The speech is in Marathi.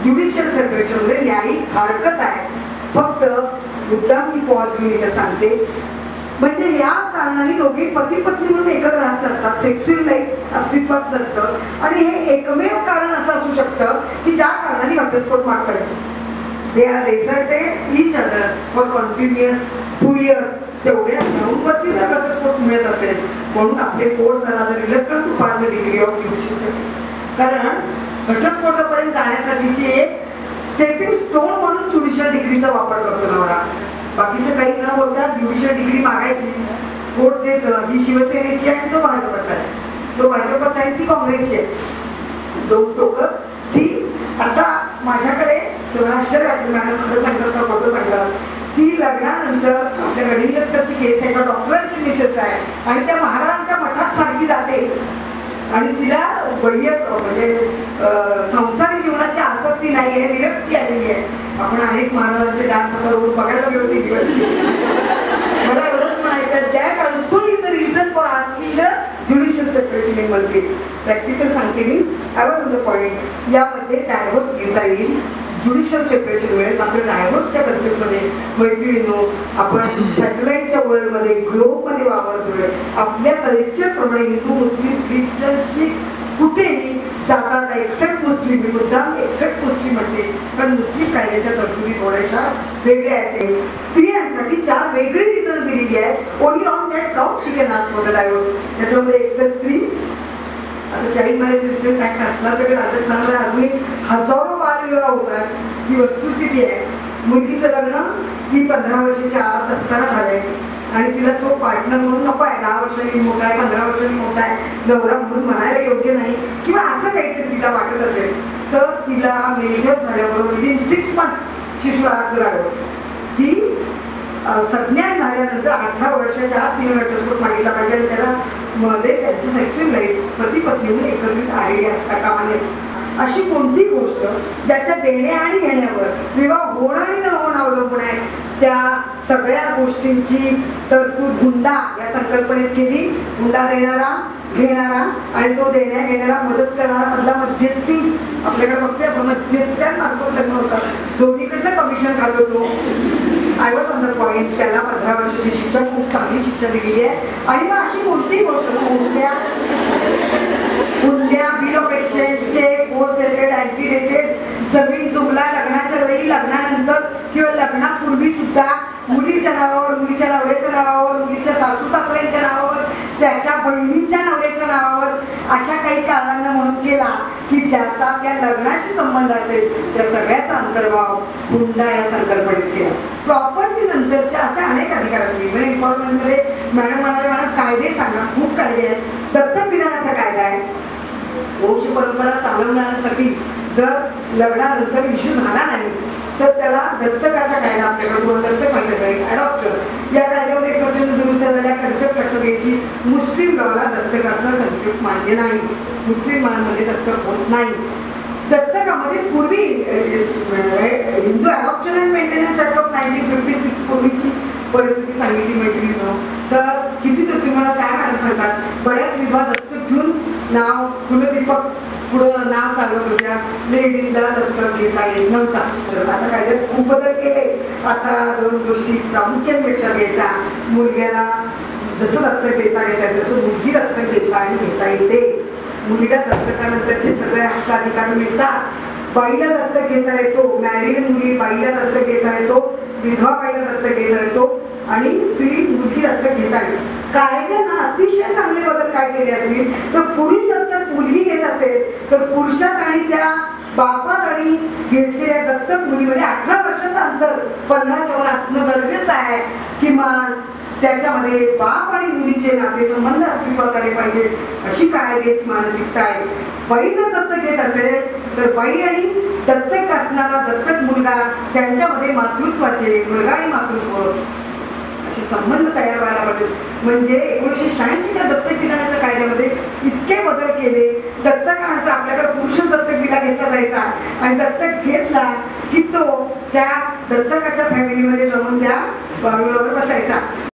ज्युडिशियल सेपरेशन मध्ये न्यायिक हरकत आहे. फक्त मुद्दाम मी पॉज घेऊन इथं सांगते, म्हणजे या कारणाने दोघे पती पत्नी म्हणून एकत्र राहत नसतात, सेक्शुअल लाईफ अस्तित्वात नसतं आणि हे एकमेव कारण असं असू शकतं की ज्या कारणाने घटस्फोट मागता येतो. They are resulted each other for continuous 2 years. तेवढ्या ग्राउंडवरती जर घटस्फोट मिळत असेल म्हणून आपले फोर्स झाला तर reluctant to pass the degree of judicial. कारण घटस्फोटापर्यंत जाण्यासाठीची एक स्टेपिंग स्टोन म्हणून ज्युडिशियल डिग्रीचा वापर करतो नवरा. बाकीचं काही न बोलता ज्युडिशियल डिग्री मागायची, कोर्ट देतं, ही शिवसेनेची आणि तो भाजपचा आहे, तो भाजपचा आहे ती काँग्रेसची आहे. दोन टोकं ती. आता माझ्याकडे तेव्हा आश्चर्य वाटलं, मॅडम खरं सांगतात का खोटं सांगतात. ती लग्नानंतर आपल्या गडिंगलजकरची केस आहे, एका डॉक्टरांची मिसेस आहे आणि त्या महाराजांच्या मठात सारखी जाते आणि तिला म्हणजे संसारी जीवनाची आसक्ती नाही आहे, विरक्ती आलेली आहे. आपण अनेक महाराजांचे डान्स आता रोज बघायला मिळवते. मला एवढंच म्हणायचं, that also is the reason for asking the judicial separation in one case. Practical सांगते मी, I was on the point. यामध्ये डायव्होर्स घेता येईल ज्युडिशियल सेपरेशन मिळेल. मात्र डायव्होर्सच्या कन्सेप्टमध्ये मैत्रिणींनो, आपण सॅटेलाइटच्या वर्ल्डमध्ये ग्लोबमध्ये वावरतोय. आपल्या कल्चरप्रमाणे हिंदू मुस्लिम ख्रिश्चन शीख कुठेही जातात एक्सेप्ट मुस्लिम. मी मुद्दाम एक्सेप्ट मुस्लिम म्हणते कारण मुस्लिम कायद्याच्या तरतुदी थोड्याशा वेगळ्या आहेत. स्त्रियांसाठी 4 वेगळी रिझन दिलेली आहेत. Only on that count she can ask for the divorce. त्याच्यामध्ये एक तर स्त्री, आता चाइल्ड मॅरेज रिसेंट ऍक्ट असला तरी राजस्थानमध्ये अजूनही हजारो बालविवाह होतात. ही वस्तुस्थिती आहे. मुलगीचं लग्न ती 15 वर्षाच्या आत असताना झालंय आणि तिला तो पार्टनर म्हणून नको आहे. 10 वर्षांनी मोठा आहे, 15 वर्षांनी मोठा आहे, नवरा म्हणून म्हणायला योग्य नाही किंवा असं काहीतरी तिला वाटत असेल तर तिला मेजर झाल्याबरोबर विदिन 6 months शी शुल्क लागतो. ती संज्ञान झाल्यानंतर 18 वर्षाच्या आत तिने घटस्फोट मागितला पाहिजे आणि त्याला मध्ये त्यांचं सेक्शुअल लाईफ पती पत्नीने एकत्रित आलेली असता कामा नये. अशी कोणती गोष्ट ज्याच्या देण्या आणि घेण्यावर विवाह होणं आणि न होणं अवलंबून आहे, त्या सगळ्या गोष्टींची तरतूद हुंडा या संकल्पनेत केली. हुंडा देणारा, घेणारा आणि तो देण्या घेण्याला मदत करणारा मधला मध्यस्थी. आपल्याकडे बघते आपण मध्यस्थ्यांमार्फत लग्न होतात, दोन्हीकडनं कमिशन खात होतो. I was on the point. त्याला 15 वर्षाची शिक्षा, खूप चांगली शिक्षा दिलेली आहे. आणि मग अशी कोणतीही गोष्ट हुंड्या, बिल ऑफ एक्सचेंजचे, पोस्ट डेटेड, अँटी डेटेड, जमीन जुमला, लग्नाच्या वेळी, लग्नानंतर किंवा लग्नापूर्वी सुद्धा मुलीच्या नावावर, मुलीच्या नवऱ्याच्या नावावर, मुलीच्या सासू सासऱ्यांच्या नावावर, त्याच्या बहिणीच्या नवऱ्याच्या नावावर अशा काही कारणांना म्हणून केला की ज्याचा त्या लग्नाशी संबंध असेल त्या सगळ्याचा अंतर्भाव हुंडा या संकल्पनेत केला. प्रॉपर्टी नंतरच्या असे अनेक अधिकार आहेत. एम्पॉवरमेंटमध्ये मॅडम म्हणाले, मला कायदे सांगा. खूप कायदे आहेत. दत्तक विधानाचा कायदा आहे. वंश परंपरा चालवण्यासाठी जर लग्नानंतर इश्यू झाला नाही तर त्याला दत्तकाचा कायदा आपल्याकडे कोण दत्तक माहिती अडॉप्शन या कायद्यामध्ये एक प्रचंड दुरुस्त झाल्या. कन्सेप्ट लक्षात घ्यायची, मुस्लिम लॉला दत्तकाचा कन्सेप्ट मान्य नाही. मुस्लिम मानमध्ये दत्तक होत नाही. दत्तकामध्ये पूर्वी Hindu adoption and maintenance act of 1956 पूर्वीची परिस्थिती सांगितली मैत्रिणीनं. तर किती तर तुम्हाला काय मॅडम सांगतात, बऱ्याच विधवा दत्तक घेऊन नाव कुलदीपक पुढं नाव चालवत होत्या. लेडीजला दत्तक घेता येत नव्हता. आता कायद्यात खूप बदल केले. आता 2 गोष्टी प्रामुख्याने लक्षात घ्यायचा. मुलग्याला जसं दत्तक देता येतात तसं मुलगी दत्तक देता आणि घेता येते. मुलीला दत्तकानंतरचे सगळे हक्क अधिकार मिळतात. बाईला दत्तक घेता येतो. मॅरिड मुली बाईला दत्तक घेता येतो, विधवा बाईला दत्तक घेता येतो आणि स्त्री मुलगी दत्तक घेता येतो. कायद्यानं अतिशय चांगले बदल काय केले असतील तर पुरुष दत्तक मुलगी घेत असेल तर पुरुषात आणि त्या बापात आणि घेतलेल्या दत्तक मुलीमध्ये 18 वर्षाचं अंतर 15च्या वर असणं गरजेचं आहे. किमान त्याच्यामध्ये बाप आणि मुलीचे नातेसंबंध अस्तित्वात आले पाहिजे अशी कायद्याची मानसिकता आहे. बाई जर दत्तक घेत असेल तर बाई आणि दत्तक असणारा दत्तक मुलगा त्यांच्यामध्ये मातृत्वाचे, मुलगा आणि मातृत्व असे संबंध तयार व्हायला पाहिजे. म्हणजे 1986च्या दत्तक विधानाच्या कायद्यामध्ये इतके बदल केले. दत्तकानंतर आपल्याकडे पुरुष दत्तक दिला घेतला जायचा आणि दत्तक घेतला की तो त्या दत्तकाच्या फॅमिलीमध्ये जाऊन त्या बारुळावर बसायचा.